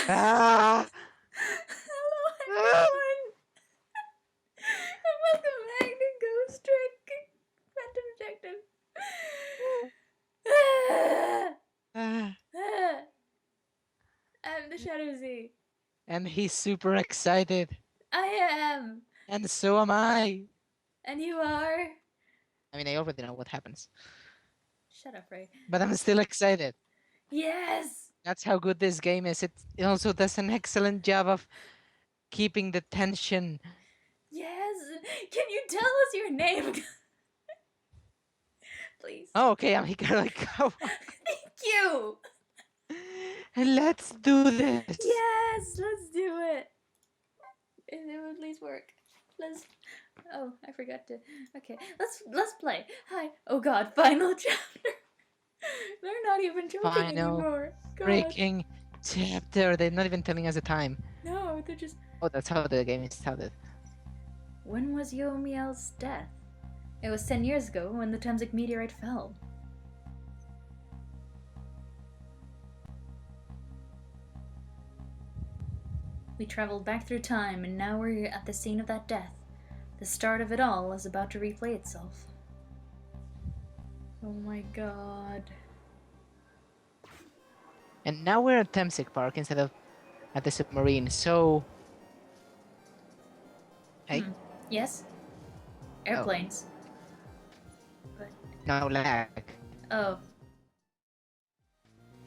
Ah! Hello everyone! And welcome back to Ghost Trick Phantom Detective. I'm the Shadow Z. And he's super excited. I am. And so am I. And you are. I mean, I already know what happens. Shut up, Ray. But I'm still excited. Yes! That's how good this game is. It also does an excellent job of keeping the tension. Yes! Can you tell us your name? Please. Oh, okay, I'm HikaruAikawa. Thank you! And let's do this. Yes! Let's do it! If it would please work. Let's. Oh, I forgot to. Okay, let's play. Hi. Oh God, final chapter. They're not even joking Final anymore. God. freaking chapter. They're not even telling us the time. No, they're just. Oh, that's how the game is started. When was Yomiel's death? It was 10 years ago when the Temzik meteorite fell. We traveled back through time, and now we're at the scene of that death. The start of it all is about to replay itself. Oh my god. And now we're at Temzik Park instead of at the submarine, so... Hey? Yes? Airplanes. But... No lag. Oh.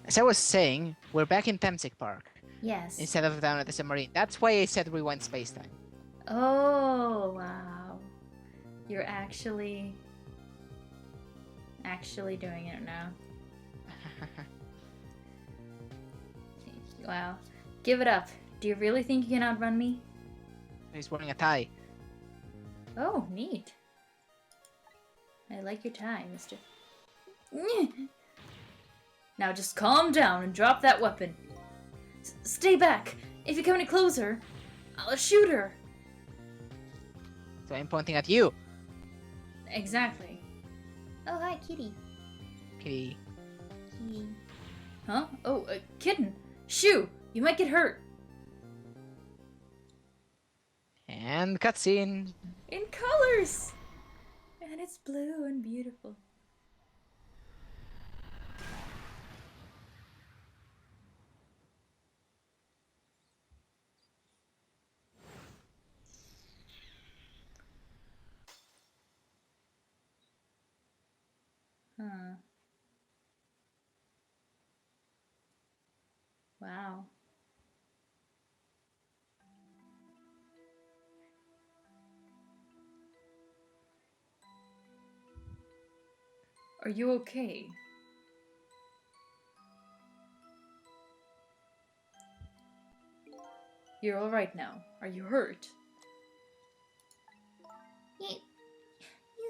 As I was saying, we're back in Temzik Park Yes. instead of down at the submarine. That's why I said rewind spacetime. Oh, wow. You're actually doing it now. Wow. Give it up. Do you really think you can outrun me? He's wearing a tie. Oh, neat. I like your tie, mister. Now just calm down and drop that weapon. Stay back. If you come any closer, I'll shoot her. So I'm pointing at you. Exactly. Oh, hi, kitty. Kitty. Kitty. Huh? Oh, a kitten. Shoo! You might get hurt. And cutscene. In colors! And it's blue and beautiful. Huh. Wow. Are you okay? You're alright now. Are you hurt? You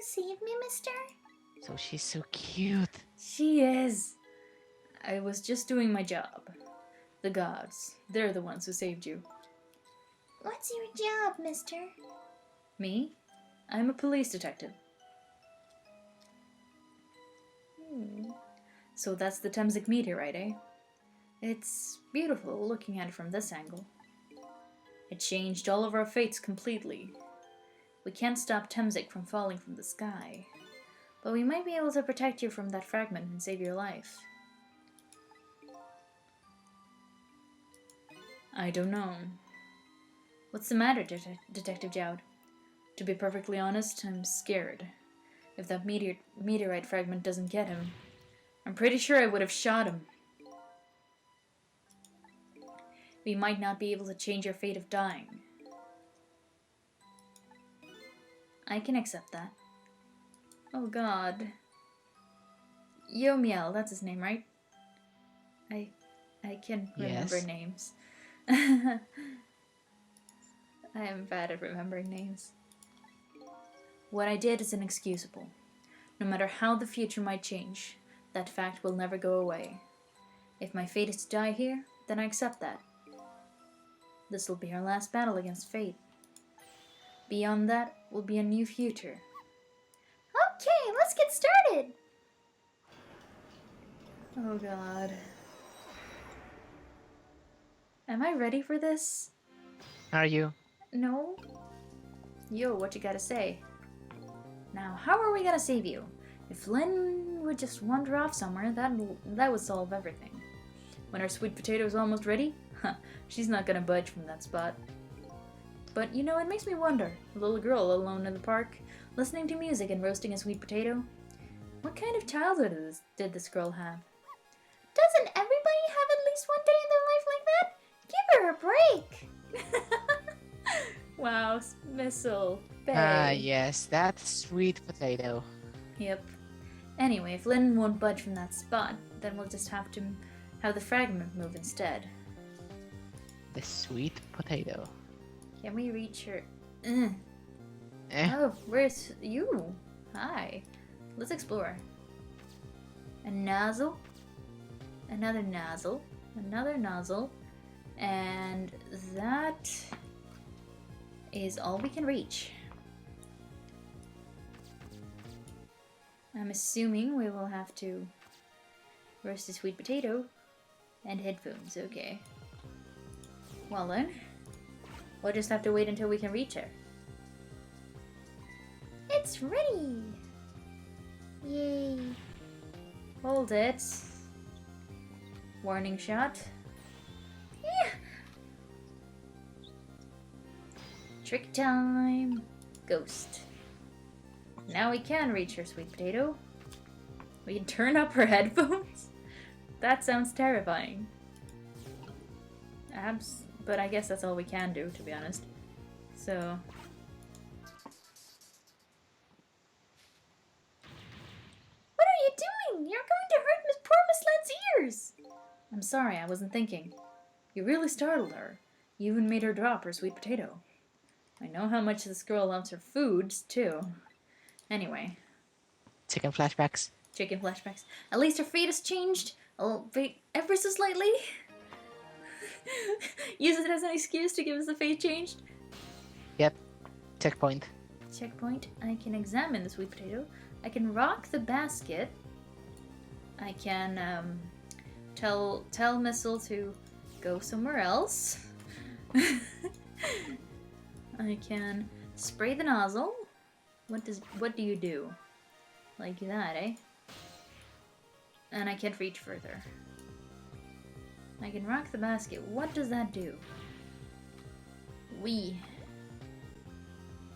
saved me, mister? So she's so cute. She is. I was just doing my job. The gods, they're the ones who saved you. What's your job, mister? Me? I'm a police detective. So that's the Temzik meteorite, eh? It's beautiful looking at it from this angle. It changed all of our fates completely. We can't stop Temzik from falling from the sky, but we might be able to protect you from that fragment and save your life. I don't know. What's the matter, Detective Jowd? To be perfectly honest, I'm scared. If that meteorite fragment doesn't get him, I'm pretty sure I would have shot him. We might not be able to change your fate of dying. I can accept that. Oh god. Yomiel, that's his name, right? I can remember names. I am bad at remembering names. What I did is inexcusable. No matter how the future might change, that fact will never go away. If my fate is to die here, then I accept that. This will be our last battle against fate. Beyond that will be a new future. Okay, let's get started! Oh god. Am I ready for this? Are you? No? Yo, what you gotta say? Now, how are we gonna save you? If Lynn would just wander off somewhere, that would solve everything. When our sweet potato's almost ready, she's not gonna budge from that spot. But you know, it makes me wonder, a little girl alone in the park, listening to music and roasting a sweet potato. What kind of childhood did this girl have? Doesn't everybody have at least one day in their life like that? Give her a break! Wow, Missile. Ah, Bay. yes, that sweet potato. Yep. Anyway, if Lynn won't budge from that spot, then we'll just have to have the fragment move instead. The sweet potato. Can we reach her? Ugh. Eh? Oh, where's you? Hi. Let's explore. A nozzle. Another nozzle. Another nozzle. And that is all we can reach. I'm assuming we will have to roast a sweet potato and headphones. Okay. Well then, we'll just have to wait until we can reach her. It's ready! Yay! Hold it. Warning shot. Yeah. Trick time. Ghost. Now we can reach her, sweet potato. We can turn up her headphones? That sounds terrifying. But I guess that's all we can do, to be honest. So... What are you doing? You're going to hurt poor Miss Len's ears! I'm sorry, I wasn't thinking. You really startled her. You even made her drop her sweet potato. I know how much this girl loves her foods, too. Anyway. Chicken flashbacks. Chicken flashbacks. At least her fate has changed. Ever so slightly. Use it as an excuse to give us the fate changed. Yep. Checkpoint. Checkpoint. I can examine the sweet potato. I can rock the basket. I can tell Missile to go somewhere else. I can spray the nozzle. What do you do? Like that, eh? And I can't reach further. I can rock the basket. What does that do? Wee.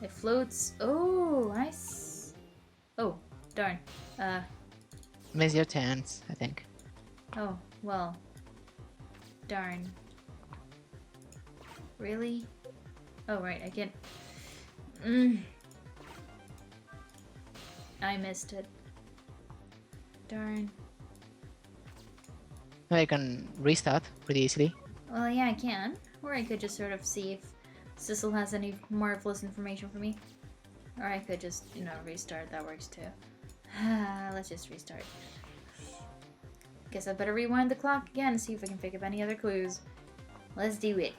It floats. Oh, oh, darn. Miss your chance, I think. Oh, well. Darn. Really? Oh, right, I can't... I missed it. Darn. I can restart pretty easily. Well, yeah, I can. Or I could just sort of see if Sissel has any marvelous information for me. Or I could just, restart. That works too. Let's just restart. Guess I better rewind the clock again and see if I can pick up any other clues. Let's do it.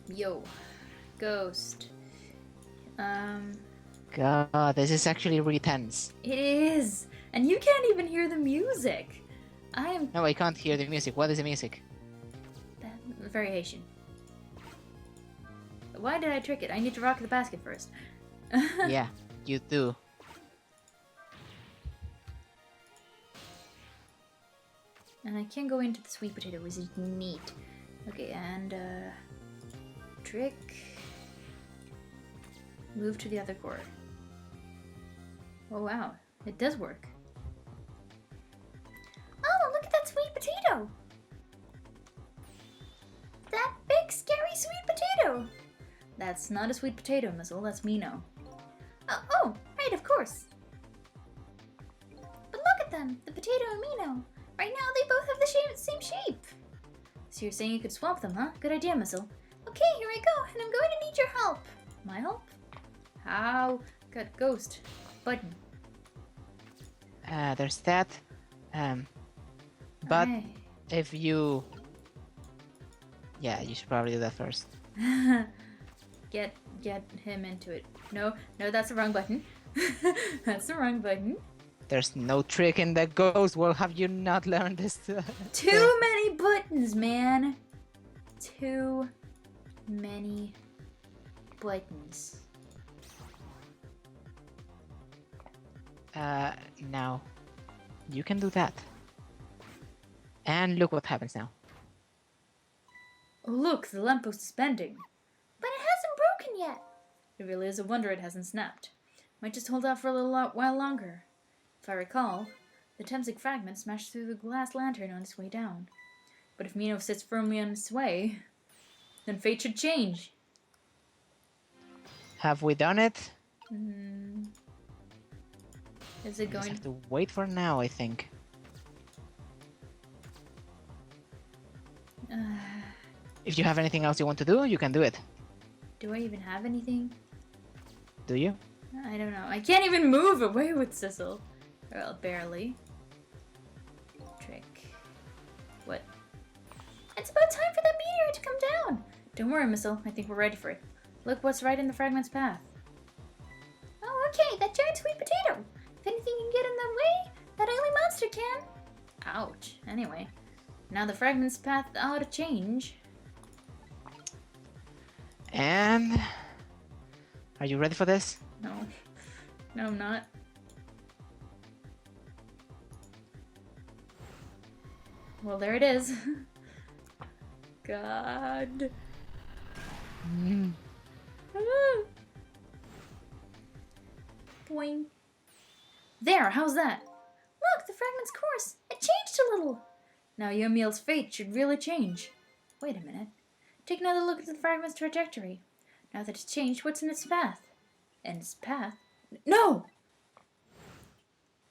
Yo. Ghost. God, this is actually really tense. It is! And you can't even hear the music! No, I can't hear the music. What is the music? The variation. Why did I trick it? I need to rock the basket first. Yeah, you do. And I can go into the sweet potato, which is neat. Okay, and trick. Move to the other core. Oh wow, it does work. Oh, look at that sweet potato! That big, scary sweet potato! That's not a sweet potato, Missile, that's Mino. Oh, right, of course. But look at them, the potato and Mino. Right now, they both have the same shape. So you're saying you could swap them, huh? Good idea, Missile. Okay, here I go, and I'm going to need your help. My help? How? Good ghost. Button. There's that. But Alright. if you... Yeah, you should probably do that first. Get him into it. No, that's the wrong button. That's the wrong button. There's no trick in the ghost. Well, have you not learned this? Too many buttons, man. Too many buttons. Now, you can do that. And look what happens now. Oh, look, the lamppost is bending. But it hasn't broken yet. It really is a wonder it hasn't snapped. Might just hold out for a little while longer. If I recall, the Temsic fragment smashed through the glass lantern on its way down. But if Mino sits firmly on its way, then fate should change. Have we done it? Is it We just going have to wait for now, I think. If you have anything else you want to do, you can do it. Do I even have anything? Do you? I don't know. I can't even move away with Sissel. Well, barely. Trick. What? It's about time for that meteor to come down! Don't worry, Missile. I think we're ready for it. Look what's right in the fragment's path. Oh, okay. That giant sweet potato. If anything can get in the way, that ugly monster can. Ouch. Anyway. Now the fragment's path ought to change. And... Are you ready for this? No. No, I'm not. Well, there it is. God. Boing. There, how's that? Look, the fragment's course. It changed a little. Now Yomiel's fate should really change. Wait a minute. Take another look at the fragment's trajectory. Now that it's changed, what's in its path? In its path? No!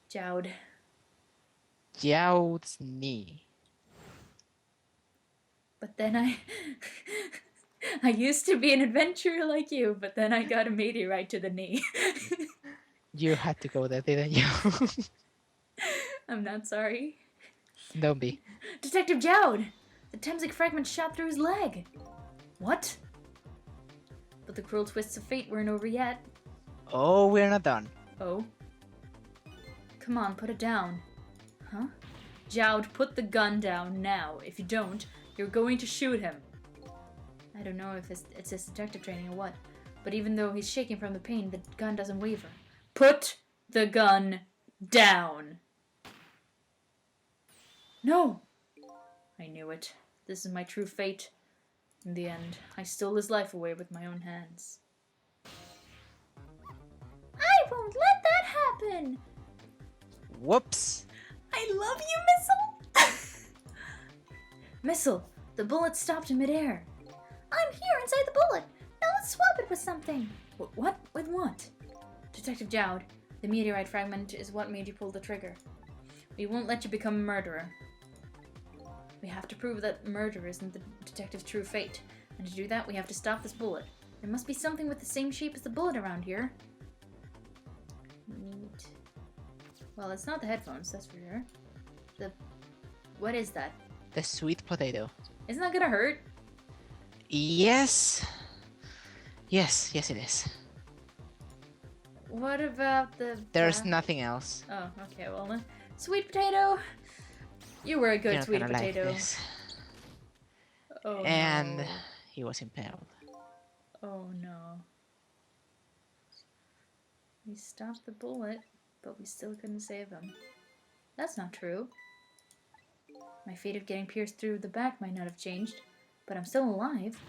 Jowd. Jowd's knee. But then I used to be an adventurer like you, but then I got a meteorite to the knee. You had to go there, didn't you? I'm not sorry. Don't be. Detective Jowd! The Temsic fragment shot through his leg. What? But the cruel twists of fate weren't over yet. Oh, we're not done. Oh? Come on, put it down. Huh? Jowd, put the gun down now. If you don't, you're going to shoot him. I don't know if it's his detective training or what, but even though he's shaking from the pain, the gun doesn't waver. Put the gun down! No! I knew it. This is my true fate. In the end, I stole his life away with my own hands. I won't let that happen! Whoops! I love you, Missile! Missile, the bullet stopped in midair. I'm here inside the bullet. Now let's swap it with something. What? With what? Detective Jowd, the meteorite fragment is what made you pull the trigger. We won't let you become a murderer. We have to prove that murder isn't the detective's true fate. And to do that, we have to stop this bullet. There must be something with the same shape as the bullet around here. Neat. Well, it's not the headphones, that's for sure. What is that? The sweet potato. Isn't that gonna hurt? Yes. Yes, it is. What about the... There's nothing else. Oh, okay, well then. Sweet potato! You were a good You're not sweet gonna like potato. this. Oh, And no. he was impaled. Oh no. We stopped the bullet, but we still couldn't save him. That's not true. My fate of getting pierced through the back might not have changed, but I'm still alive.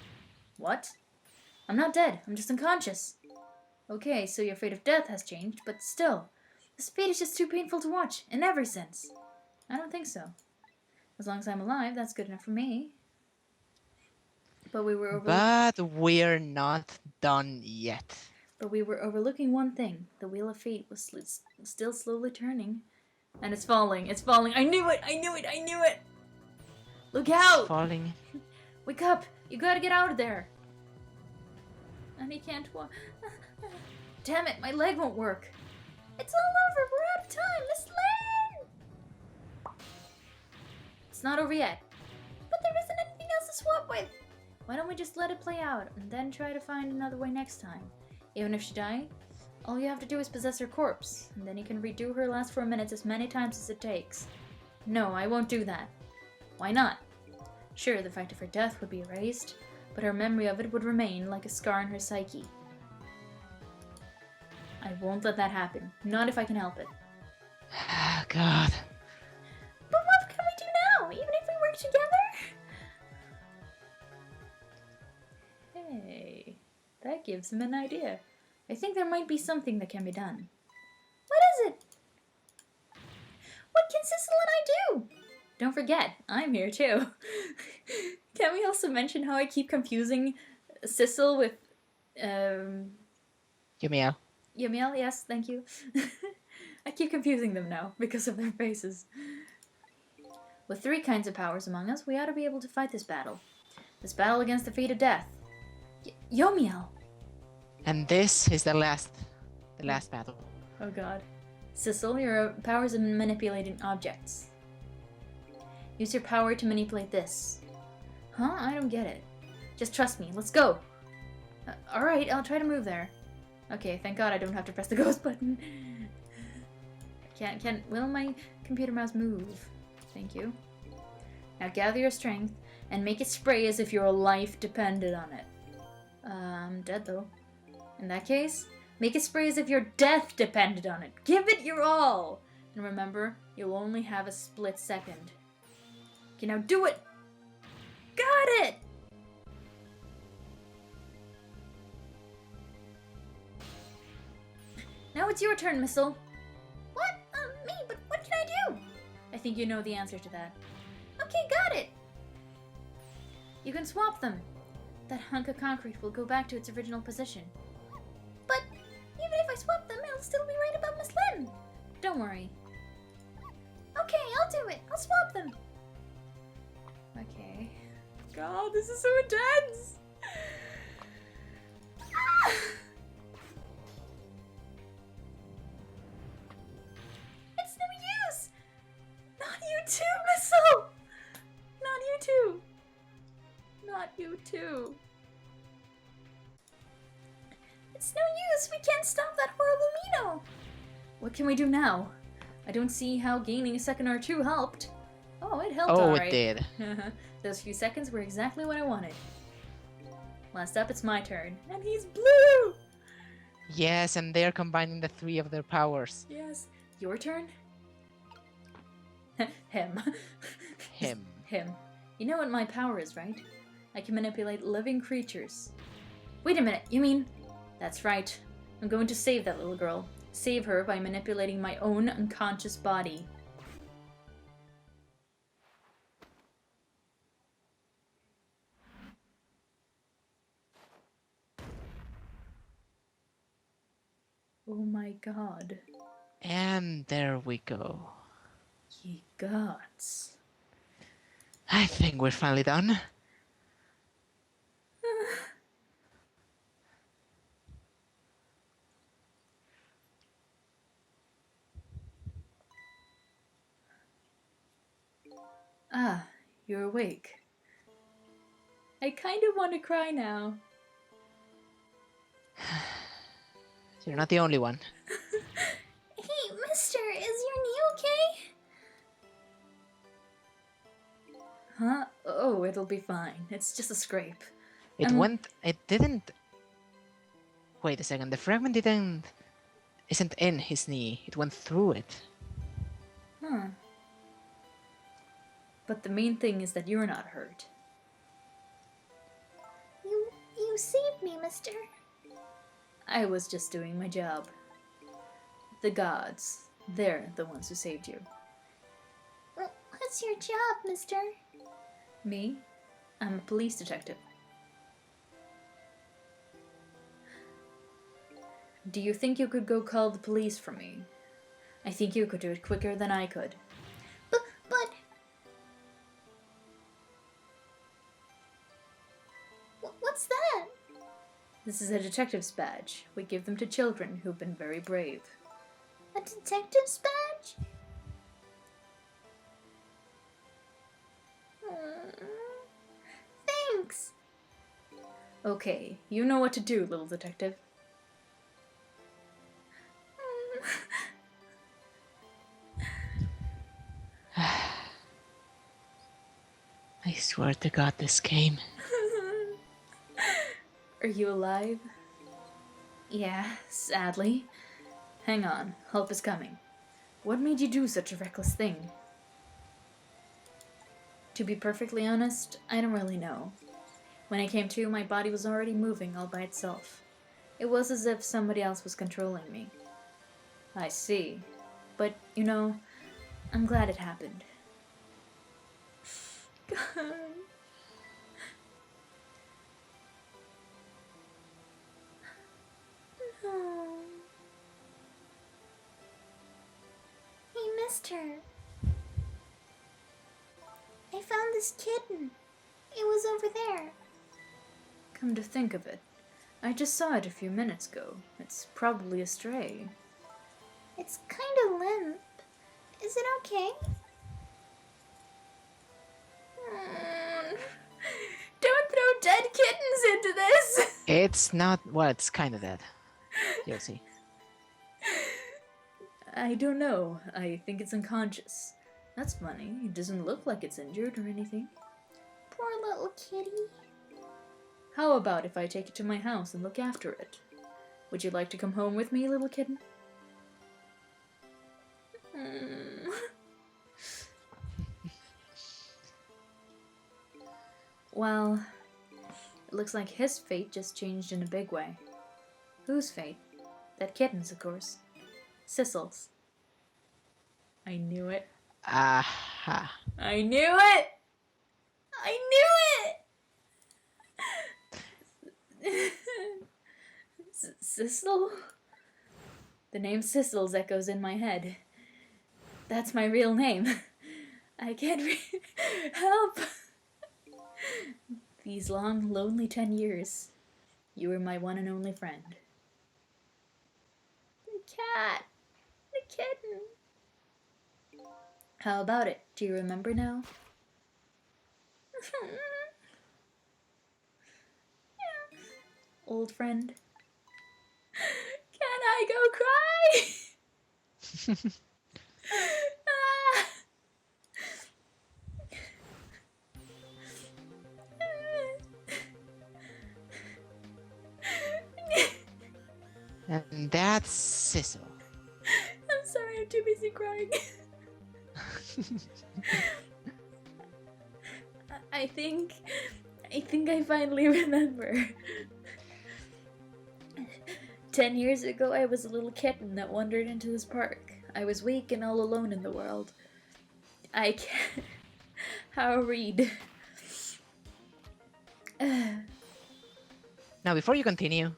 What? I'm not dead, I'm just unconscious. Okay, so your fate of death has changed, but still, this fate is just too painful to watch, in every sense. I don't think so. As long as I'm alive, that's good enough for me. But we were we're not done yet. But we were overlooking one thing. The wheel of fate was still slowly turning. And it's falling. It's falling. I knew it! I knew it! I knew it! Look out! It's falling. Wake up! You gotta get out of there! And he can't walk. Damn it, my leg won't work. It's all over. We're out of time. Miss Lynn! It's not over yet. But there isn't anything else to swap with. Why don't we just let it play out and then try to find another way next time? Even if she dies, All you have to do is possess her corpse, and then you can redo her last 4 minutes as many times as it takes. No, I won't do that. Why not? Sure, the fact of her death would be erased, but her memory of it would remain like a scar in her psyche. I won't let that happen. Not if I can help it. God. But what can we do now, even if we work together? Hey, that gives him an idea. I think there might be something that can be done. What is it? What can Sissel and I do? Don't forget, I'm here too. Can we also mention how I keep confusing Sissel with, Yumiel. Yamiel? Yes, thank you. I keep confusing them now because of their faces. With 3 kinds of powers among us, we ought to be able to fight this battle. This battle against the fate of death. Yomiel! And this is the last battle. Oh god. Sissel, your powers in manipulating objects. Use your power to manipulate this. Huh? I don't get it. Just trust me. Let's go. Alright, I'll try to move there. Okay, thank god I don't have to press the ghost button. Will my computer mouse move? Thank you. Now gather your strength and make it spray as if your life depended on it. I'm dead though. In that case, make it spray as if your death depended on it. Give it your all! And remember, you'll only have a split second. Okay, now do it! Got it! Now it's your turn, Missile. What? Me? But what can I do? I think you know the answer to that. Okay, got it! You can swap them. That hunk of concrete will go back to its original position. But even if I swap them, it'll still be right above Miss Lynn. Don't worry. Okay, I'll do it. I'll swap them. Okay. God, this is so intense! Ah! It's no use! Not you too, Missile! Not you too! Not you too. It's no use! We can't stop that horrible Mino! What can we do now? I don't see how gaining a second or 2 helped. Oh, it helped alright. It did. Those few seconds were exactly what I wanted. Last up, it's my turn. And he's blue! Yes, and they're combining the 3 of their powers. Yes. Your turn? Him. Him. Him. You know what my power is, right? I can manipulate living creatures. Wait a minute, you mean... That's right. I'm going to save that little girl. Save her by manipulating my own unconscious body. Oh my god. And there we go. Ye gods. I think we're finally done. Ah, you're awake. I kind of want to cry now. You're not the only one. Hey, mister, is your knee okay? Huh? Oh, it'll be fine. It's just a scrape. It didn't... Wait a second, the fragment isn't in his knee. It went through it. Huh. But the main thing is that you're not hurt. You saved me, mister. I was just doing my job. The gods, they're the ones who saved you. What's your job, mister? Me? I'm a police detective. Do you think you could go call the police for me? I think you could do it quicker than I could. But... What's that? This is a detective's badge. We give them to children who've been very brave. A detective's badge? Thanks! Okay, you know what to do, little detective. I swear to God, this game. Are you alive? Yeah, sadly. Hang on, help is coming. What made you do such a reckless thing? To be perfectly honest, I don't really know. When I came to, my body was already moving all by itself. It was as if somebody else was controlling me. I see. But, you know, I'm glad it happened. God. Oh. He missed her. I found this kitten. It was over there. Come to think of it, I just saw it a few minutes ago. It's probably a stray. It's kind of limp. Is it okay? Don't throw dead kittens into this! It's not. Well, it's kind of dead. You'll see. I don't know. I think it's unconscious. That's funny. It doesn't look like it's injured or anything. Poor little kitty. How about if I take it to my house and look after it? Would you like to come home with me, little kitten? Well, it looks like his fate just changed in a big way. Whose fate? That kitten's, of course. Sissel's. I knew it. Aha. I knew it! I knew it! Sissel? The name Sissel's echoes in my head. That's my real name. I can't help. These long, lonely 10 years, you were my one and only friend. The cat. The kitten. How about it? Do you remember now? Old friend. Can I go cry? And that's Sissel. I'm sorry, I'm too busy crying. I think I finally remember. 10 years ago, I was a little kitten that wandered into this park. I was weak and all alone in the world. I can't... How read? Now, before you continue,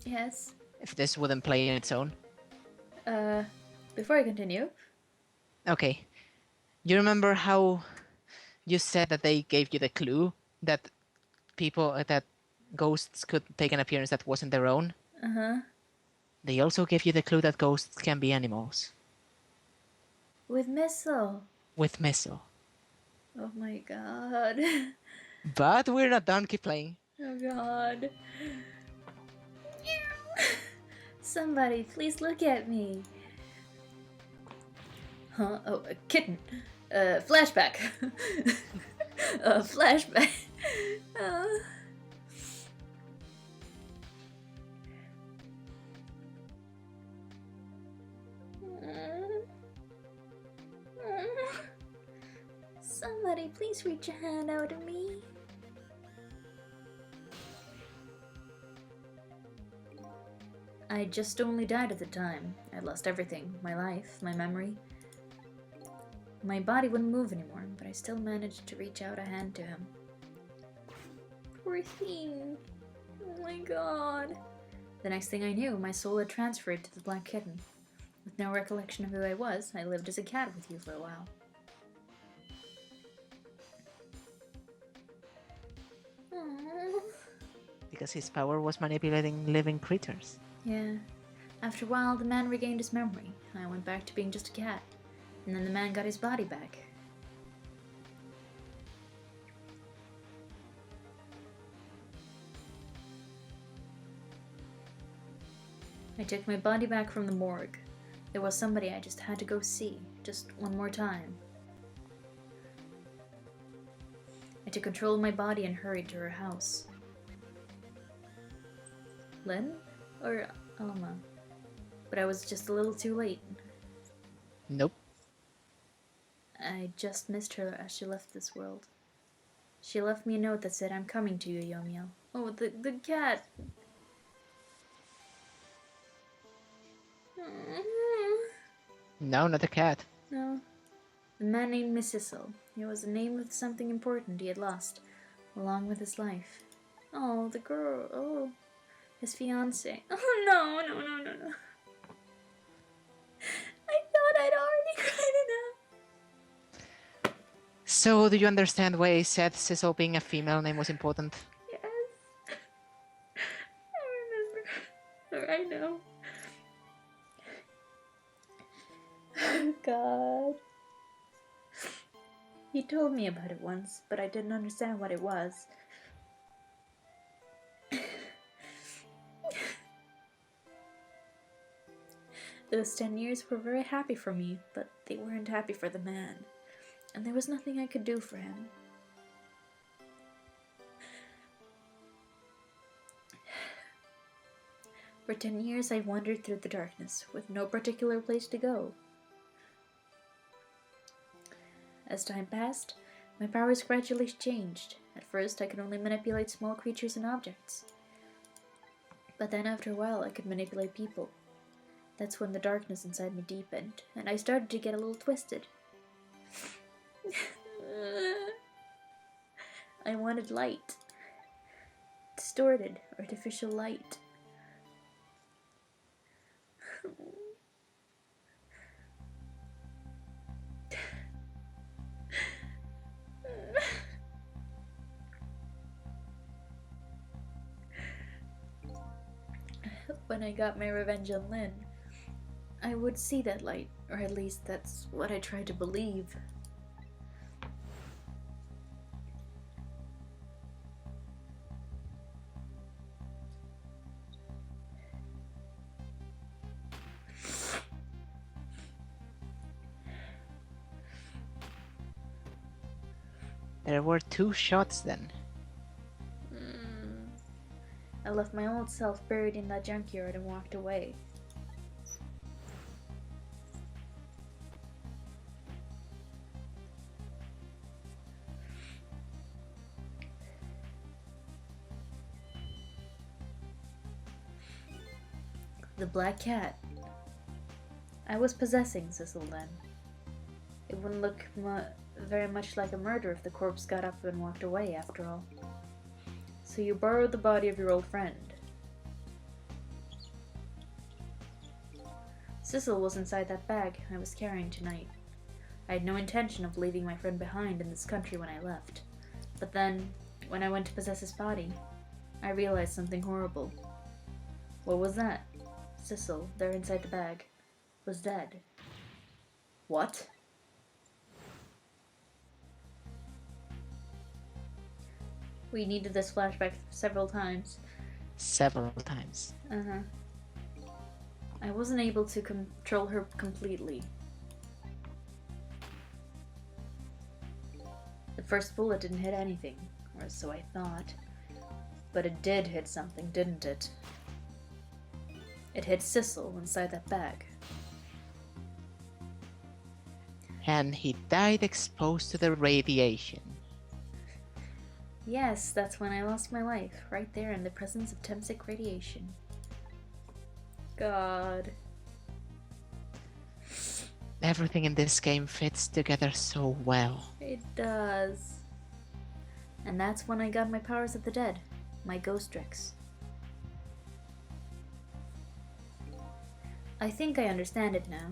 Yes. if this wouldn't play on its own. Before I continue. Okay. You remember how you said that they gave you the clue that that ghosts could take an appearance that wasn't their own? Uh-huh. They also gave you the clue that ghosts can be animals. With Missile. With Missile. Oh my god. But we're not done, keep playing. Oh god. Somebody, please look at me. Huh? Oh, a kitten. Flashback. Flashback. Somebody, please reach a hand out to me. I just only died at the time. I lost everything. My life, my memory. My body wouldn't move anymore, but I still managed to reach out a hand to him. Poor thing. Oh my god. The next thing I knew, my soul had transferred to the black kitten. With no recollection of who I was, I lived as a cat with you for a while. Aww. Because his power was manipulating living creatures. Yeah. After a while, the man regained his memory. I went back to being just a cat. And then the man got his body back. I took my body back from the morgue. There was somebody I just had to go see. Just one more time. to control my body and hurried to her house. Lynn? Or Alma? But I was just a little too late. Nope. I just missed her as she left this world. She left me a note that said, "I'm coming to you, Yomio." Oh, the cat! No, not a cat. No. The man named Miss Cecil. It was the name of something important he had lost, along with his life. Oh, the girl. Oh, his fiancée. Oh, no. I thought I'd already cried enough. So, do you understand why I said Cecil being a female name was important? Yes. I remember. Or I know. Oh, God. He told me about it once, but I didn't understand what it was. Those 10 years were very happy for me, but they weren't happy for the man. And there was nothing I could do for him. For 10 years I wandered through the darkness, with no particular place to go. As time passed, my powers gradually changed. At first I could only manipulate small creatures and objects. But then after a while I could manipulate people. That's when the darkness inside me deepened, and I started to get a little twisted. I wanted light. Distorted, artificial light. When I got my revenge on Lynn, I would see that light, or at least that's what I tried to believe. There were 2 shots then. I left my old self buried in that junkyard and walked away. The black cat. I was possessing Cecil then. It wouldn't look very much like a murder if the corpse got up and walked away, after all. So you borrowed the body of your old friend. Cecil was inside that bag I was carrying tonight. I had no intention of leaving my friend behind in this country when I left. But then, when I went to possess his body, I realized something horrible. What was that? Cecil, there inside the bag, was dead. What? We needed this flashback several times. Several times. I wasn't able to control her completely. The first bullet didn't hit anything, or so I thought. But it did hit something, didn't it? It hit Cecil inside that bag. And he died exposed to the radiation. Yes, that's when I lost my life, right there in the presence of toxic radiation. God. Everything in this game fits together so well. It does. And that's when I got my powers of the dead, my ghost tricks. I think I understand it now.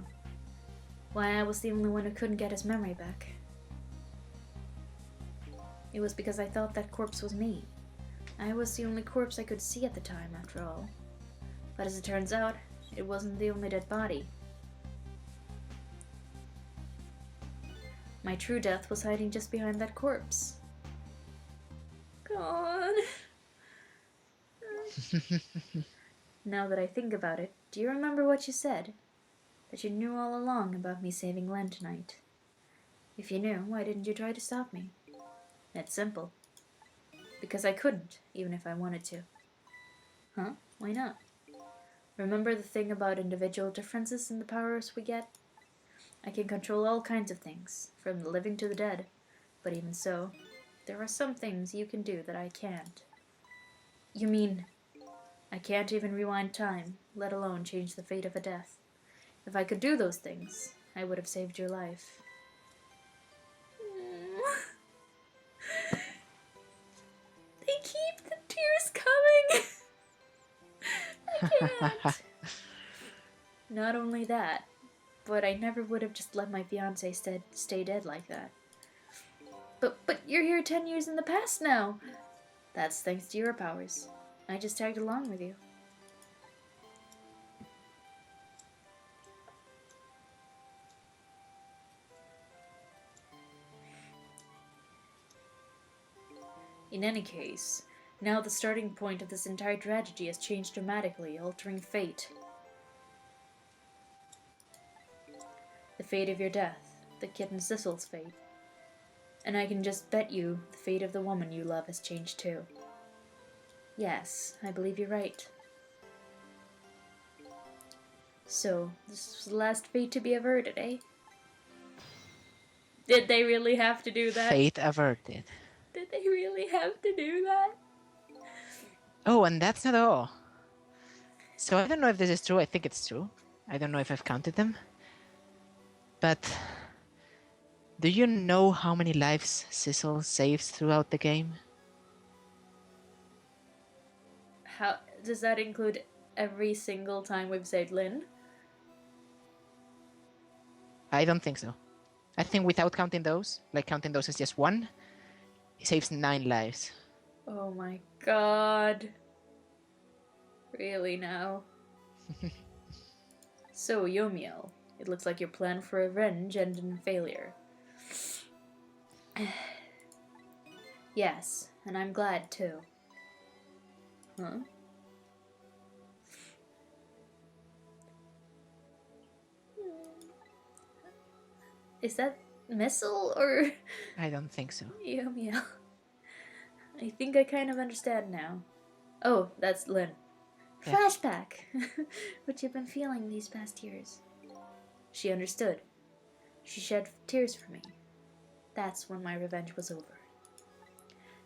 Why I was the only one who couldn't get his memory back. It was because I thought that corpse was me. I was the only corpse I could see at the time, after all. But as it turns out, it wasn't the only dead body. My true death was hiding just behind that corpse. God. Now that I think about it, do you remember what you said? That you knew all along about me saving Len tonight. If you knew, why didn't you try to stop me? It's simple. Because I couldn't, even if I wanted to. Huh? Why not? Remember the thing about individual differences in the powers we get? I can control all kinds of things, from the living to the dead. But even so, there are some things you can do that I can't. You mean I can't even rewind time, let alone change the fate of a death? If I could do those things, I would have saved your life. They keep the tears coming! I can't! Not only that, but I never would have just let my fiance stay dead like that. But you're here 10 years in the past now! That's thanks to your powers. I just tagged along with you. In any case, now the starting point of this entire tragedy has changed dramatically, altering fate. The fate of your death, the kitten Sissel's fate. And I can just bet you the fate of the woman you love has changed too. Yes, I believe you're right. So, this was the last fate to be averted, eh? Did they really have to do that? Fate averted. Did they really have to do that? Oh, and that's not all. So I don't know if this is true. I think it's true. I don't know if I've counted them. But do you know how many lives Sissel saves throughout the game? How does that include every single time we've saved Lynn? I don't think so. I think without counting those, like counting those as just one, he saves 9 lives. Oh my god. Really now? So, Yomiel, it looks like your plan for revenge ended in failure. Yes, and I'm glad too. Huh? Is that missile or I don't think so. Yomiel? I think I kind of understand now. Oh, that's Lynn. Yeah. Flashback! What you've been feeling these past years. She understood. She shed tears for me. That's when my revenge was over.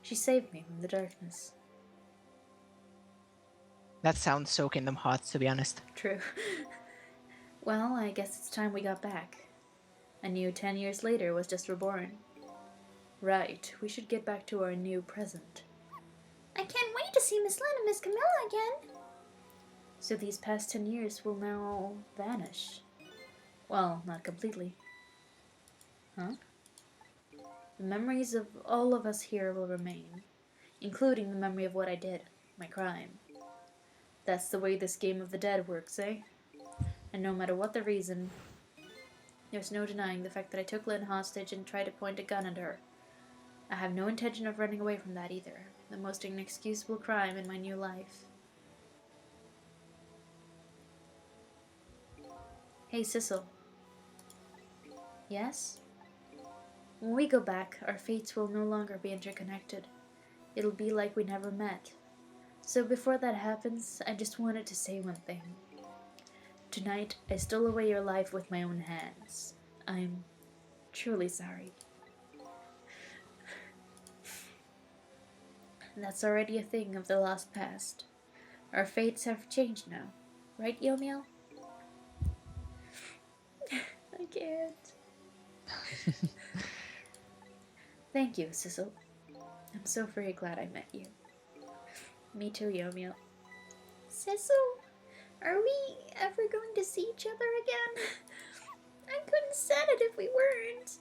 She saved me from the darkness. That sounds so Kingdom Hearts, to be honest. True. Well, I guess it's time we got back. A new 10 years later was just reborn. Right, we should get back to our new present. I can't wait to see Miss Lynn and Miss Camilla again. So these past 10 years will now vanish. Well, not completely. Huh? The memories of all of us here will remain, including the memory of what I did, my crime. That's the way this game of the dead works, eh? And no matter what the reason, there's no denying the fact that I took Lynn hostage and tried to point a gun at her. I have no intention of running away from that either. The most inexcusable crime in my new life. Hey, Sissel. Yes? When we go back, our fates will no longer be interconnected. It'll be like we never met. So before that happens, I just wanted to say one thing. Tonight, I stole away your life with my own hands. I'm truly sorry. That's already a thing of the lost past. Our fates have changed now. Right, Yomiel? I can't. Thank you, Sissel. I'm so very glad I met you. Me too, Yomiel. Sissel, are we ever going to see each other again? I couldn't stand it if we weren't.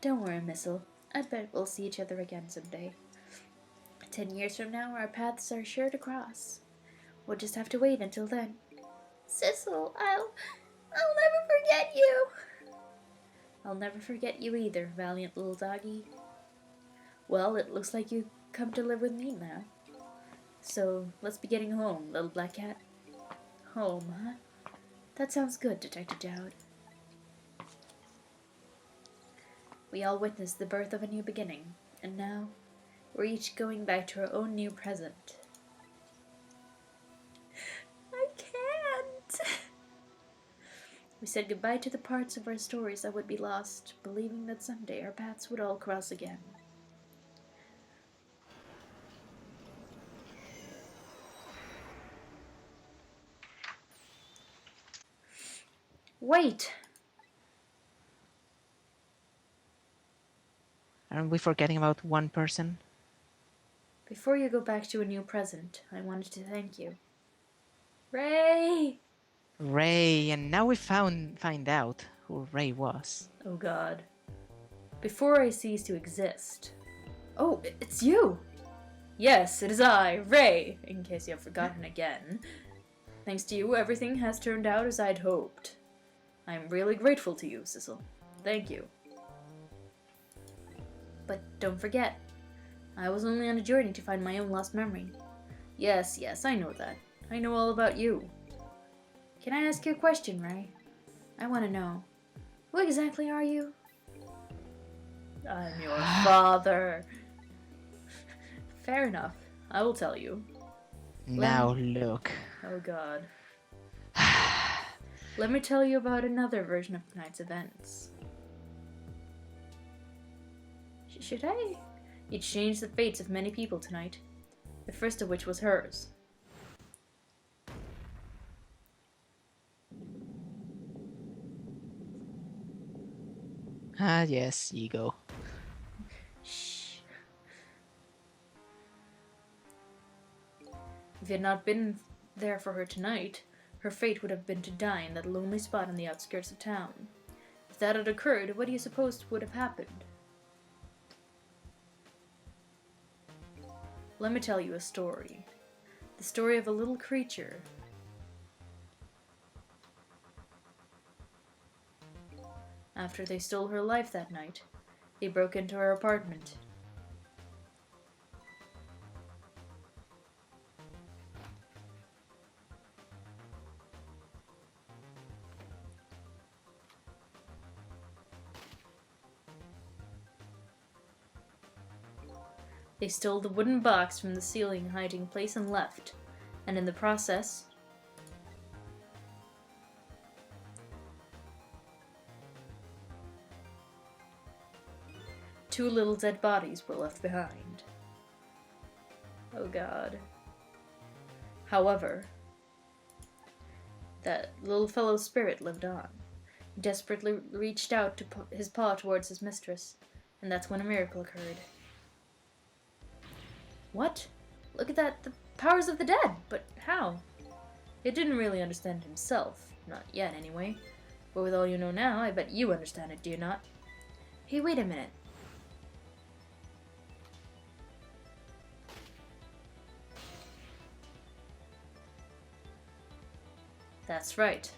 Don't worry, Missile. I bet we'll see each other again someday. 10 years from now, our paths are sure to cross. We'll just have to wait until then. Sissel, I'll never forget you. I'll never forget you either, valiant little doggy. Well, it looks like you come to live with me now. So, let's be getting home, little black cat. Home, huh? That sounds good, Detective Jowd. We all witnessed the birth of a new beginning, And now, we're each going back to our own new present. I can't! We said goodbye to the parts of our stories that would be lost, believing that someday our paths would all cross again. Wait! Aren't we forgetting about one person? Before you go back to a new present, I wanted to thank you. Ray! Ray, and now we find out who Ray was. Oh god. Before I cease to exist. Oh, it's you! Yes, it is I, Ray, in case you have forgotten again. Thanks to you, everything has turned out as I'd hoped. I'm really grateful to you, Sissel. Thank you. But don't forget, I was only on a journey to find my own lost memory. Yes, I know that. I know all about you. Can I ask you a question, Ray? I want to know. Who exactly are you? I'm your father. Fair enough. I will tell you. Now look. Oh god. Let me tell you about another version of tonight's events. Should I? You changed the fates of many people tonight. The first of which was hers. Ah, yes, ego. Shh. If you had not been there for her tonight, her fate would have been to die in that lonely spot on the outskirts of town. If that had occurred, what do you suppose would have happened? Let me tell you a story. The story of a little creature. After they stole her life that night, they broke into her apartment. They stole the wooden box from the ceiling hiding place and left, and in the process, two little dead bodies were left behind. Oh god. However, that little fellow's spirit lived on. He desperately reached out to his paw towards his mistress, and that's when a miracle occurred. What? Look at that, the powers of the dead! But how? He didn't really understand himself. Not yet, anyway. But with all you know now, I bet you understand it, do you not? Hey, wait a minute. That's right.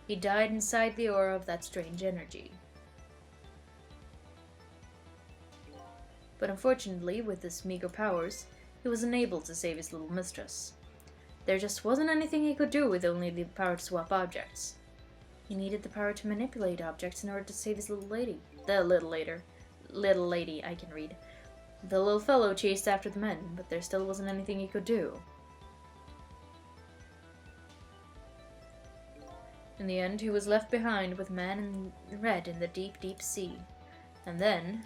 He died inside the aura of that strange energy. But unfortunately, with his meager powers, he was unable to save his little mistress. There just wasn't anything he could do with only the power to swap objects. He needed the power to manipulate objects in order to save his little lady. Little lady, I can read. The little fellow chased after the men, but there still wasn't anything he could do. In the end, he was left behind with Man in Red in the deep, deep sea. And then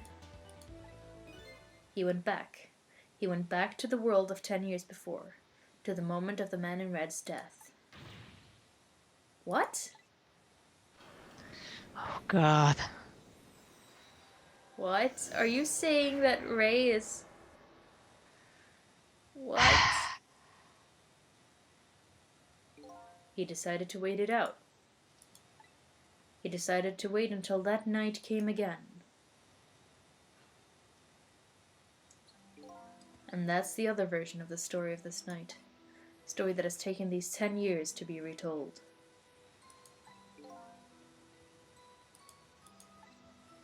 he went back. He went back to the world of 10 years before, to the moment of the Man in Red's death. What? Oh god. What? Are you saying that Ray is... What? He decided to wait it out. He decided to wait until that night came again. And that's the other version of the story of this night. A story that has taken these 10 years to be retold.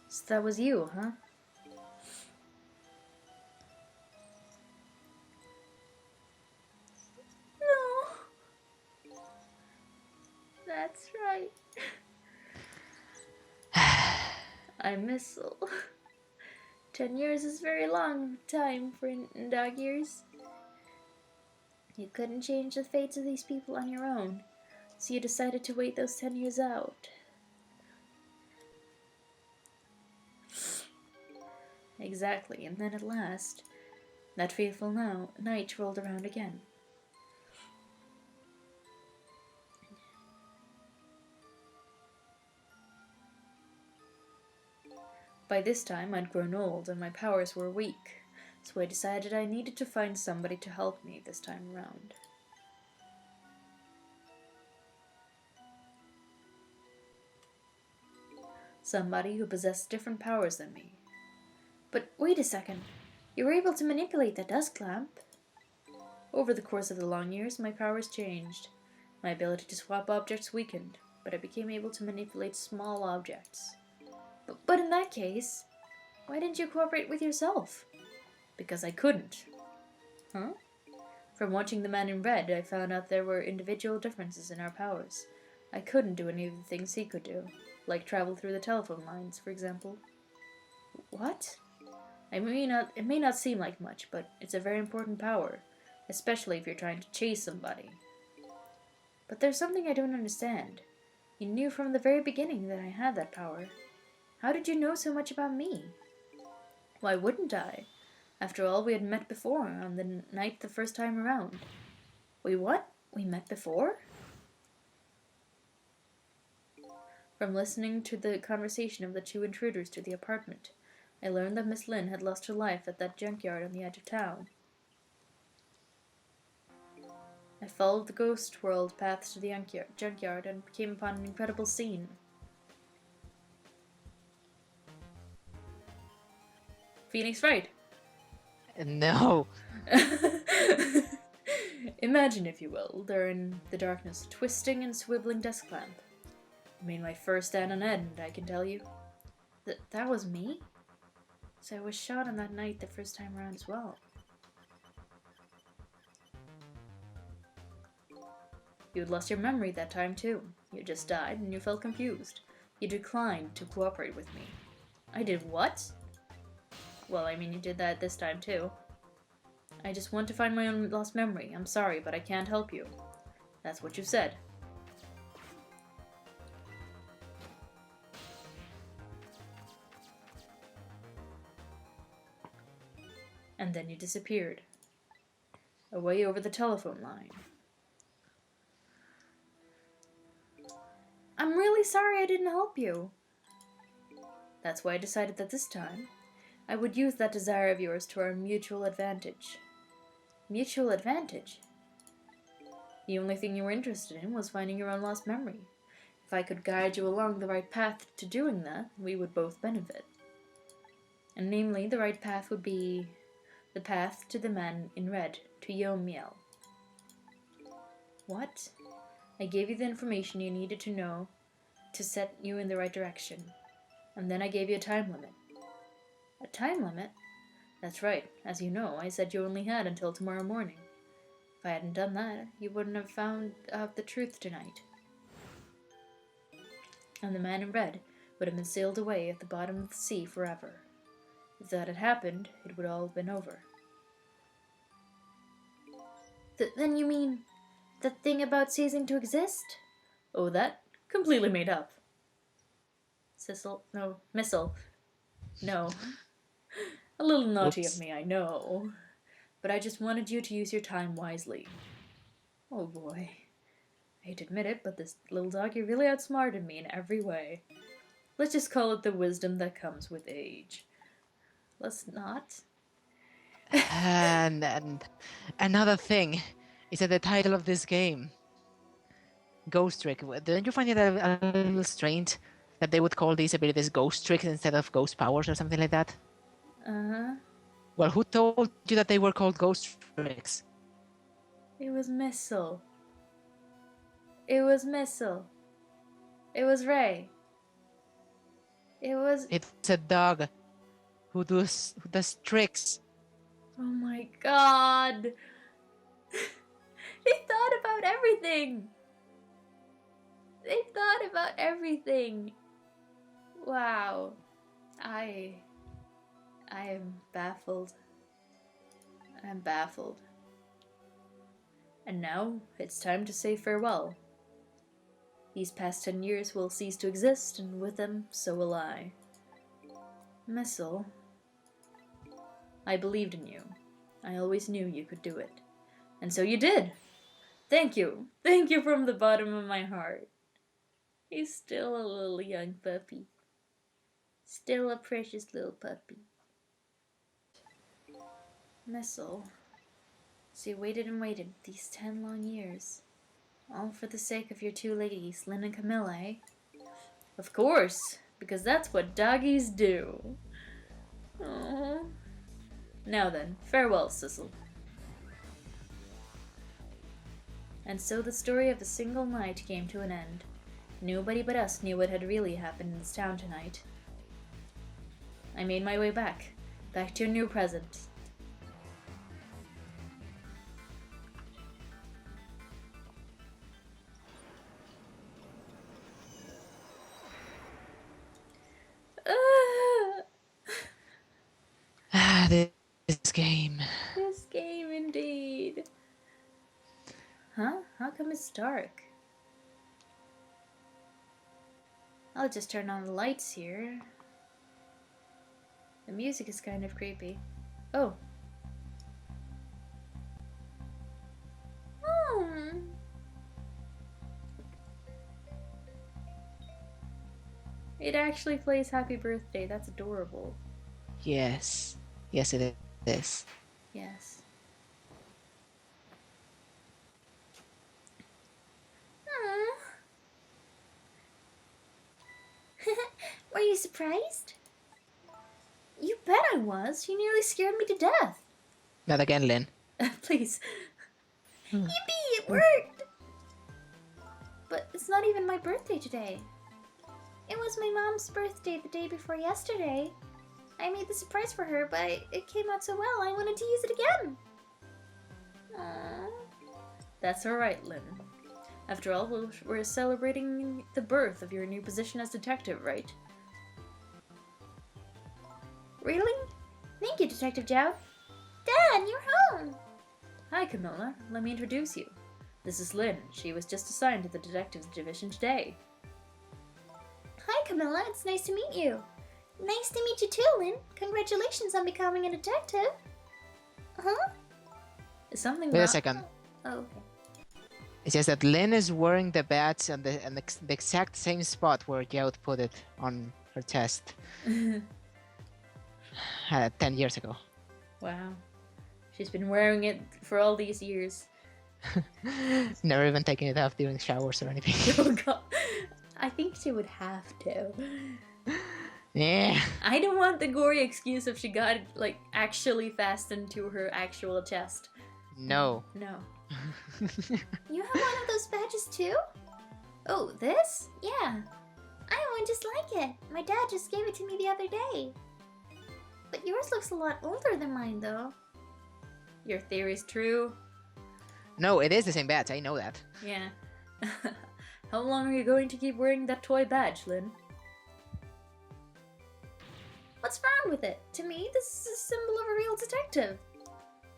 So that was you, huh? No. That's right. I'm Missile. 10 years is very long time for dog years. You couldn't change the fates of these people on your own, so you decided to wait those 10 years out. Exactly, and then at last, that fateful night rolled around again. By this time, I'd grown old and my powers were weak, so I decided I needed to find somebody to help me this time around. Somebody who possessed different powers than me. But wait a second, you were able to manipulate the dust lamp. Over the course of the long years, my powers changed. My ability to swap objects weakened, but I became able to manipulate small objects. But in that case, why didn't you cooperate with yourself? Because I couldn't. Huh? From watching The Man in Red, I found out there were individual differences in our powers. I couldn't do any of the things he could do, like travel through the telephone lines, for example. What? It may not seem like much, but it's a very important power, especially if you're trying to chase somebody. But there's something I don't understand. You knew from the very beginning that I had that power. How did you know so much about me? Why wouldn't I? After all, we had met before, on the night the first time around. Wait, what? We met before? From listening to the conversation of the two intruders to the apartment, I learned that Miss Lynn had lost her life at that junkyard on the edge of town. I followed the ghost world path to the junkyard and came upon an incredible scene. Phoenix Wright. No. Imagine, if you will, there in the darkness, a twisting and swiveling desk lamp. It made my first stand on end, I can tell you. That was me? So I was shot on that night the first time around as well. You had lost your memory that time too. You just died and you felt confused. You declined to cooperate with me. I did what? Well, I mean, you did that this time too. I just want to find my own lost memory. I'm sorry, but I can't help you. That's what you said. And then you disappeared. Away over the telephone line. I'm really sorry I didn't help you. That's why I decided that this time, I would use that desire of yours to our mutual advantage. Mutual advantage? The only thing you were interested in was finding your own lost memory. If I could guide you along the right path to doing that, we would both benefit. And namely, the right path would be the path to the Man in Red, to Yomiel. What? I gave you the information you needed to know to set you in the right direction. And then I gave you a time limit. A time limit? That's right. As you know, I said you only had until tomorrow morning. If I hadn't done that, you wouldn't have found out the truth tonight. And the Man in Red would have been sailed away at the bottom of the sea forever. If that had happened, it would all have been over. Then you mean the thing about ceasing to exist? Oh, that? Completely made up. Missile. No. A little naughty of me, I know. But I just wanted you to use your time wisely. Oh boy. I hate to admit it, but this little doggy really outsmarted me in every way. Let's just call it the wisdom that comes with age. Let's not. And another thing is that the title of this game, Ghost Trick. Didn't you find it a little strange that they would call these abilities Ghost Tricks instead of Ghost Powers or something like that? Uh-huh. Well, who told you that they were called Ghost Tricks? It was Missile. It was Missile. It was Ray. It's a dog who does tricks. Oh my god! They thought about everything! They thought about everything! Wow. I am baffled. I'm baffled. And now, it's time to say farewell. These past 10 years will cease to exist, and with them, so will I. Missile, I believed in you. I always knew you could do it. And so you did! Thank you! Thank you from the bottom of my heart. He's still a little young puppy. Still a precious little puppy. Missile, so you waited and waited these 10 long years. All for the sake of your two ladies, Lynn and Camilla, eh? Of course, because that's what doggies do. Aww. Now then, farewell, Sissel. And so the story of a single night came to an end. Nobody but us knew what had really happened in this town tonight. I made my way back to your new present. This game. This game, indeed. Huh? How come it's dark? I'll just turn on the lights here. The music is kind of creepy. Oh. It actually plays Happy Birthday. That's adorable. Yes. Yes, it is. Yes. Were you surprised? You bet I was. You nearly scared me to death. Not again, Lynn. Please. Yippee! It worked! But it's not even my birthday today. It was my mom's birthday the day before yesterday. I made the surprise for her, but it came out so well, I wanted to use it again. Aww. That's alright, Lynn. After all, we're celebrating the birth of your new position as detective, right? Really? Thank you, Detective Joe. Dad, you're home! Hi, Camilla. Let me introduce you. This is Lynn. She was just assigned to the detectives division today. Hi, Camilla. It's nice to meet you. Nice to meet you too, Lynn. Congratulations on becoming a detective. Huh? Is something wrong? Wait a second. Oh, okay. It says that Lynn is wearing the badge and the exact same spot where Youth put it on her chest 10 years ago. Wow. She's been wearing it for all these years. Never even taking it off during showers or anything. Oh god. I think she would have to. Yeah. I don't want the gory excuse if she got it, like, actually fastened to her actual chest. No. No. You have one of those badges too? Oh, this? Yeah. I have one just like it. My dad just gave it to me the other day. But yours looks a lot older than mine, though. Your theory's true. No, it is the same badge. I know that. Yeah. How long are you going to keep wearing that toy badge, Lynn? What's wrong with it? To me, this is a symbol of a real detective.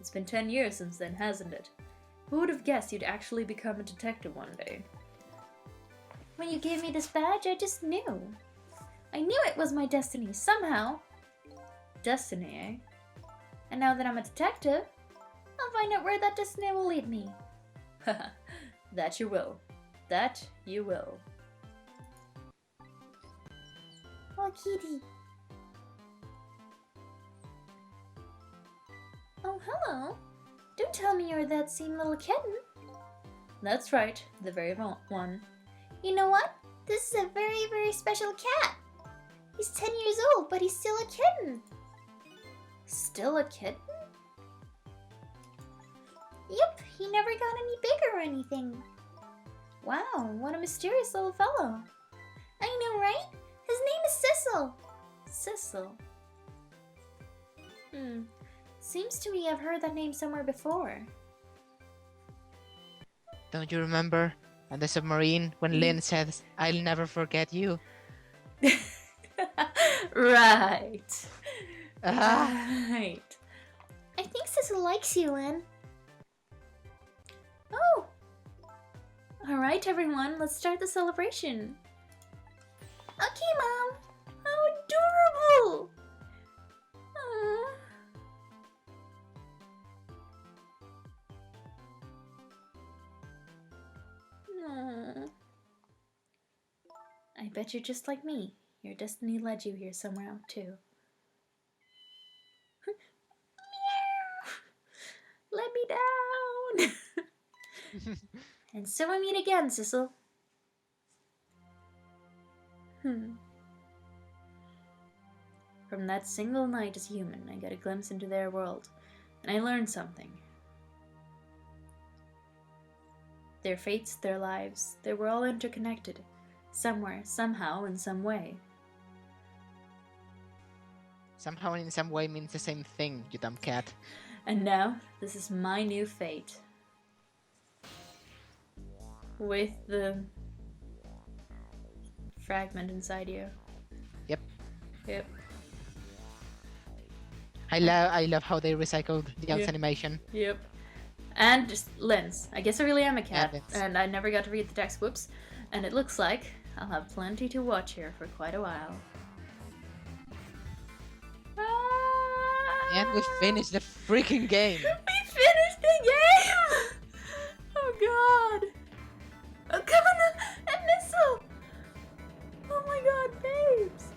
It's been 10 years since then, hasn't it? Who would have guessed you'd actually become a detective one day? When you gave me this badge, I just knew. I knew it was my destiny, somehow. Destiny, eh? And now that I'm a detective, I'll find out where that destiny will lead me. Haha, that you will. That you will. Oh, kitty. Oh, hello. Don't tell me you're that same little kitten. That's right, the very one. You know what? This is a very, very special cat. He's 10 years old, but he's still a kitten. Still a kitten? Yep, he never got any bigger or anything. Wow, what a mysterious little fellow. I know, right? His name is Sissel. Sissel? Seems to me I've heard that name somewhere before. Don't you remember on the submarine when Lynn says, "I'll never forget you"? Right. Right. I think Sissel likes you, Lynn. Oh! Alright, everyone, let's start the celebration. Okay, Mom! How adorable! Aww. Aww. I bet you're just like me. Your destiny led you here somewhere too. Let me down! And so I meet again, Sissel. From that single night as human, I got a glimpse into their world, and I learned something. Their fates, their lives, they were all interconnected. Somewhere, somehow, in some way. Somehow and in some way means the same thing, you dumb cat. And now, this is my new fate. With the fragment inside you. Yep. Yep. I love how they recycled the out's animation. Yep. And just lens. I guess I really am a cat. Lens. And I never got to read the text. Whoops. And it looks like I'll have plenty to watch here for quite a while. And we finished the freaking game! We finished the game! Oh god! Oh, come on, a missile! Oh my god, babes!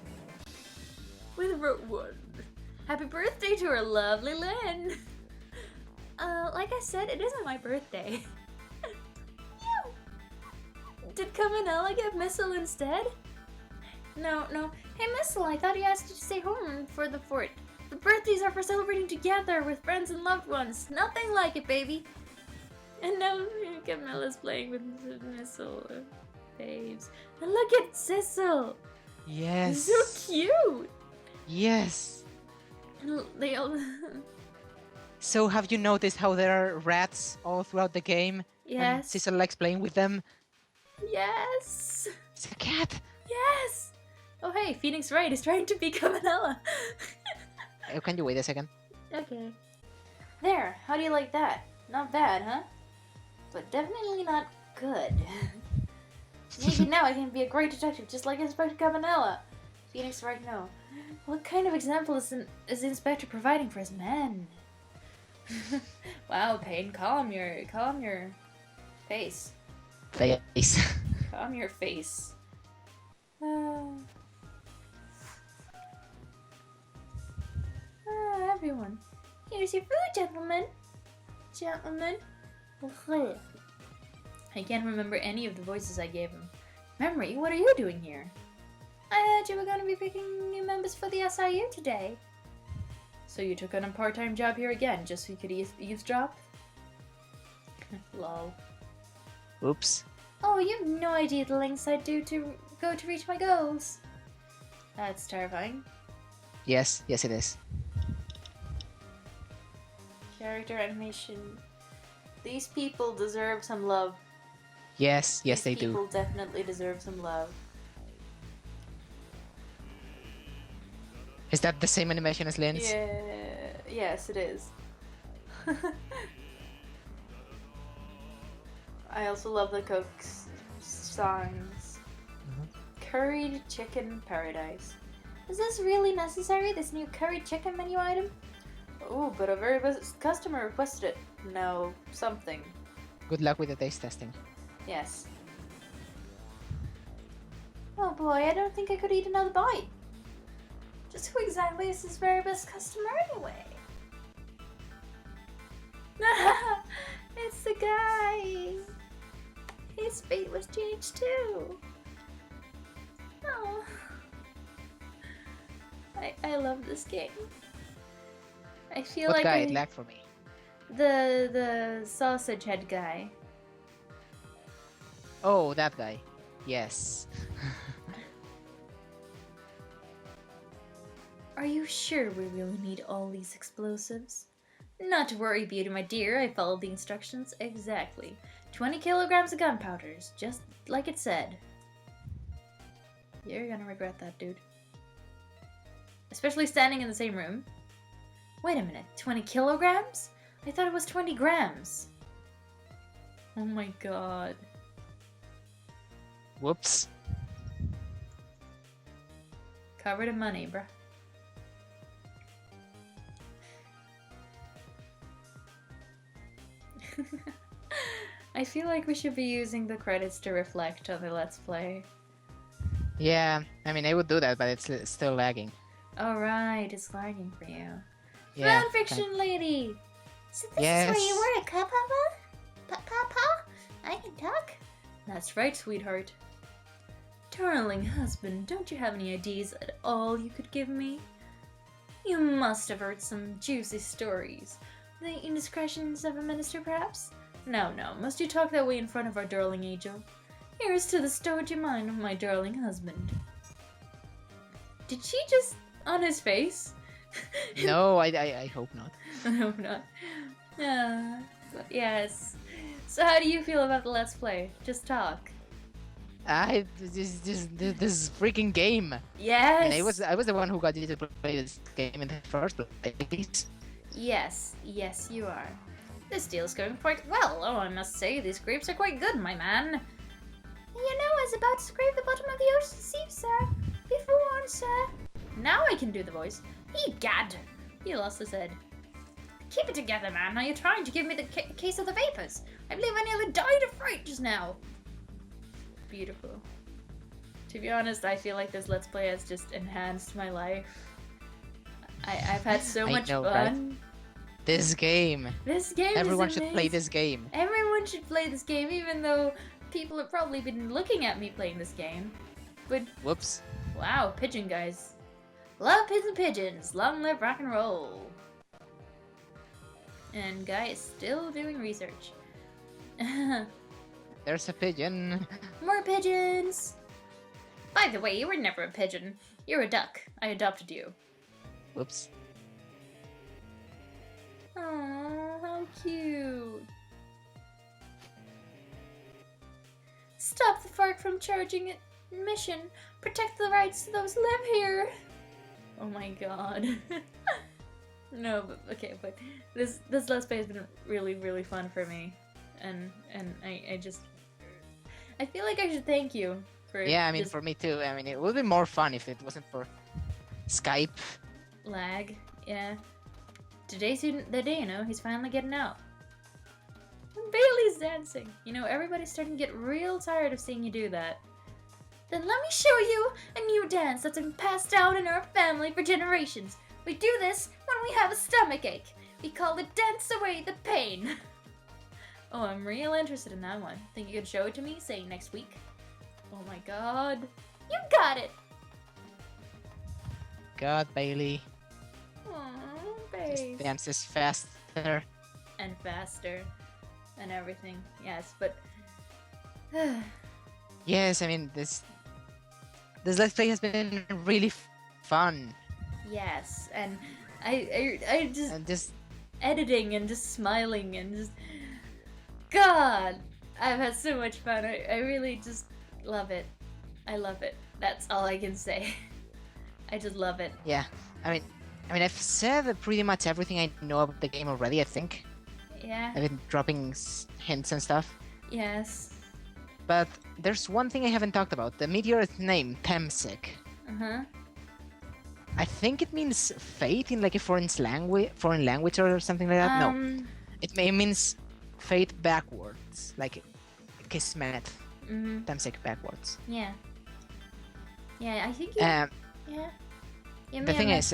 With happy birthday to our lovely Lynn! Like I said, it isn't my birthday. Did Camanella get Missile instead? No. Hey, Missile, I thought he asked you to stay home for the fort. The birthdays are for celebrating together with friends and loved ones. Nothing like it, baby. And now Camilla's playing with Missile, babes. And look at Sissel. Yes. So cute. Yes. And they all. So have you noticed how there are rats all throughout the game? Yes. And Cecil likes playing with them? Yes. It's a cat. Yes. Oh hey, Phoenix Wright is trying to be Camanella. Oh, can you wait a second? Okay. There, how do you like that? Not bad, huh? But definitely not good. Maybe now I can be a great detective just like Inspector Cabanella. Phoenix Wright, no. What kind of example is the Inspector providing for his men? Wow, Payne, calm your face. Face. Calm your face. Everyone. Here's your food, gentlemen. Gentlemen. I can't remember any of the voices I gave him. Memory, what are you doing here? I heard you were going to be picking new members for the SIU today. So you took on a part-time job here again, just so you could eavesdrop? Lol. Oops. Oh, you have no idea the lengths I'd do to go to reach my goals. That's terrifying. Yes, it is. Character animation. These people deserve some love. Yes, they These do. people definitely deserve some love. Is that the same animation as Lynn's? Yeah, yes, it is. I also love the cook's songs. Curried chicken paradise. Is this really necessary, this new curried chicken menu item? Oh, but a very customer requested it. No, something. Good luck with the taste testing. Yes. Oh boy, I don't think I could eat another bite. Just who exactly is this very best customer anyway? It's the guy! His fate was changed too. Oh. I love this game. I feel What like guy? It lagged for me. the sausage head guy. Oh, that guy. Yes. Are you sure we really need all these explosives? Not to worry, Beauty, my dear. I followed the instructions exactly. 20 kilograms of gunpowder, just like it said. You're gonna regret that, dude. especially standing in the same room. Wait a minute, 20 kilograms? I thought it was 20 grams. Oh my god. Whoops. Covered in money, bruh. I feel like we should be using the credits to reflect on the Let's Play. Yeah, I mean, I would do that, but it's still lagging. Alright, it's lagging for you. Yeah. Fanfiction lady! So this Yes. is where you work, huh, Papa? Papa? I can talk? That's right, sweetheart. Darling husband, don't you have any ideas at all you could give me? You must have heard some juicy stories. The indiscretions of a minister, perhaps? No, must you talk that way in front of our darling angel? Here's to the stoic mind of my darling husband. Did she just on his face? No, I hope not. I hope not. But yes. So how do you feel about the Let's Play? Just talk. This freaking game. Yes. I mean, I was the one who got you to play this game in the first place. Yes, you are. This deal's going quite well. Oh, I must say, these grapes are quite good, my man. You know, I was about to scrape the bottom of the ocean sea, sir. Be forewarned, sir. Now I can do the voice. Egad! He lost his head. Keep it together, man. Are you trying to give me the case of the vapors? I believe I nearly died of fright just now. Beautiful. To be honest, I feel like this Let's Play has just enhanced my life. I've had so much fun. Right? This game. Everyone should play this game. Everyone should play this game, even though people have probably been looking at me playing this game. But whoops. Wow, pigeon guys. Love pigeons. Long live rock and roll. And Guy is still doing research. There's a pigeon. More pigeons. By the way, you were never a pigeon. You're a duck. I adopted you. Whoops. Oh, how cute. Stop the FARC from charging admission. Protect the rights to those who live here. Oh my god. No, but okay, but this Let's Play has been really fun for me. And I just I feel like I should thank you for Yeah, I mean for me too. I mean it would be more fun if it wasn't for Skype lag. Yeah. Today's the day, you know, he's finally getting out. And Bailey's dancing. You know, everybody's starting to get real tired of seeing you do that. Then let me show you a new dance that's been passed down in our family for generations. We do this when we have a stomachache. We call it Dance Away the Pain. Oh, I'm real interested in that one. Think you could show it to me, say next week? Oh my god. You got it! God, Bailey. Aww, This babe. dance is faster. And faster. And everything. Yes, but... Yes, I mean this Let's Play has been really fun. Yes, and I just... And just editing and just smiling and just... God! I've had so much fun. I really just love it. I love it. That's all I can say. I just love it. yeah. I mean I've said pretty much everything I know about the game already, I think. Yeah? I've been dropping hints and stuff. Yes. But there's one thing I haven't talked about. The meteor's name, Temsik. Uh-huh. I think it means fate in like a foreign language or something like that. No. It means fate backwards. Like Kismet. Mm-hmm. Temsik backwards. Yeah. Yeah, I think you... Yeah. You The thing is,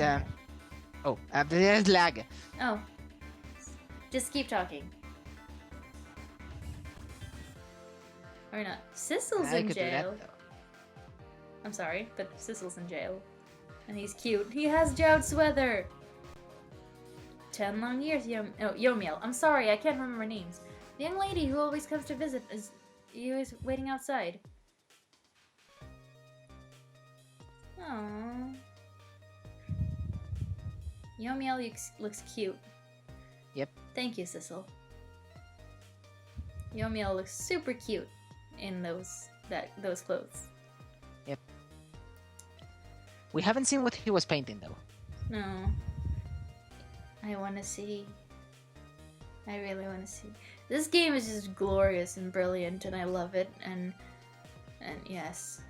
there's lag. Oh. Just keep talking. Or not. Sissel's I in could do that, jail. though. I'm sorry, but Sissel's in jail. And he's cute. He has Joud's weather! 10 long years, Yomiel. I'm sorry, I can't remember names. The young lady who always comes to visit is always waiting outside. Aww. Yomiel looks cute. Yep. Thank you, Sissel. Yomiel looks super cute in those clothes. We haven't seen what he was painting though. No. I want to see. I really want to see. This game is just glorious and brilliant, and I love it. And yes.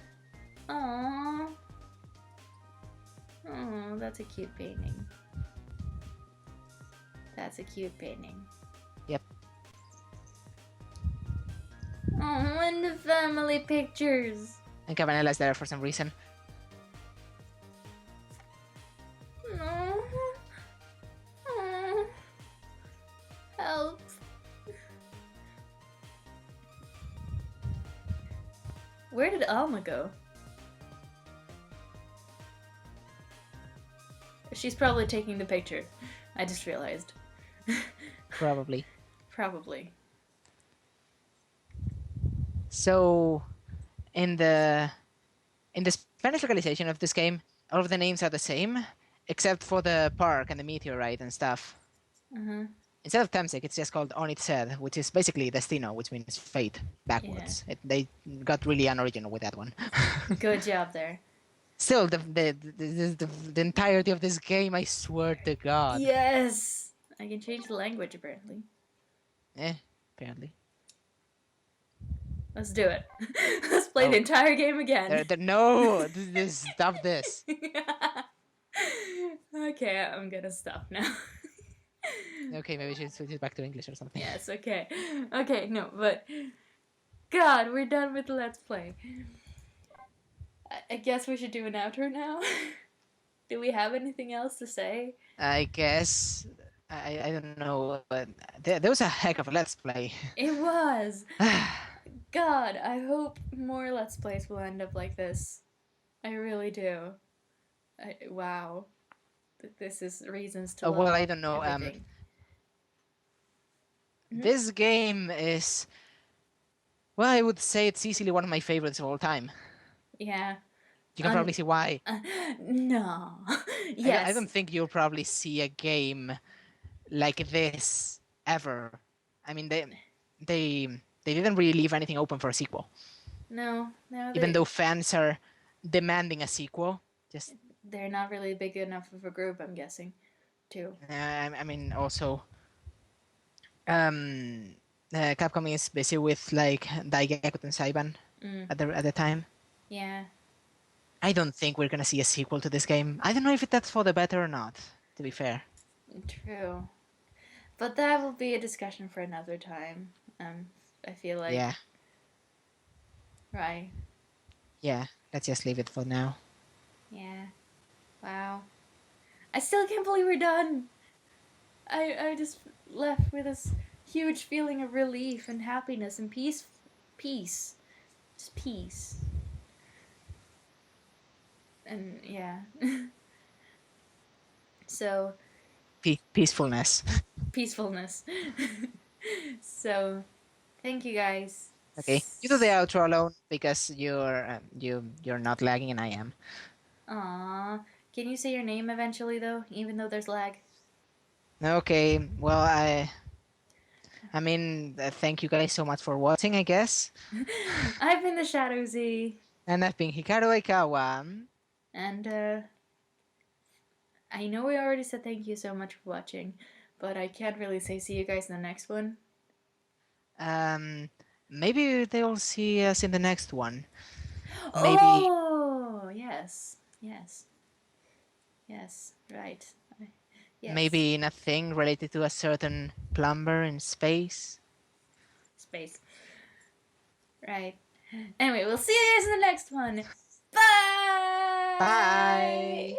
Aww. Oh, that's a cute painting. That's a cute painting. Yep. Oh, and the family pictures. And Cabanella's there for some reason. No. Oh. Help. Where did Alma go? She's probably taking the picture. I just realized. Probably. Probably. So, in the Spanish localization of this game, all of the names are the same, except for the park and the meteorite and stuff. Uh-huh. Instead of Temsek, it's just called Onitsed, which is basically Destino, which means fate backwards. They got really unoriginal with that one. Good job there. Still, the entirety of this game, I swear to God. Yes! I can change the language, apparently. Apparently. Let's do it. Let's play the entire game again. No! Stop this. Okay, I'm gonna stop now. Okay, maybe we should switch it back to English or something. Yes, okay. Okay, no, but... God, we're done with the Let's Play. I guess we should do an outro now. Do we have anything else to say? I guess... I don't know, but there was a heck of a Let's Play. It was! God, I hope more Let's Plays will end up like this. I really do. Wow. This is reasons to love well, I don't know. everything. This game is... Well, I would say it's easily one of my favorites of all time. Yeah. You can probably see why. No. Yes. I don't think you'll probably see a game like this ever. I mean, they didn't really leave anything open for a sequel. No. Even though fans are demanding a sequel, just they're not really big enough of a group, I'm guessing, too. I mean, also, Capcom is busy with like Daigekuten Saiban at the time. Yeah. I don't think we're gonna see a sequel to this game. I don't know if that's for the better or not, to be fair. True. But that will be a discussion for another time. I feel like... Yeah. Right. Yeah, let's just leave it for now. Yeah. Wow. I still can't believe we're done. I just left with this huge feeling of relief and happiness and peace. Peace. Just peace. And yeah. So... Peacefulness. Peacefulness. So, thank you guys. Okay, you do the outro alone because you're not lagging and I am. Aww. Can you say your name eventually though, even though there's lag? Okay, well I mean, thank you guys so much for watching, I guess. I've been the Shadow Z. And I've been HikaruAikawa. And I know we already said thank you so much for watching, but I can't really say see you guys in the next one. Maybe they'll see us in the next one. Maybe. Oh, yes. Yes. Yes, right. Yes. Maybe in a thing related to a certain plumber in space. Space. Right. Anyway, we'll see you guys in the next one. Bye! Bye!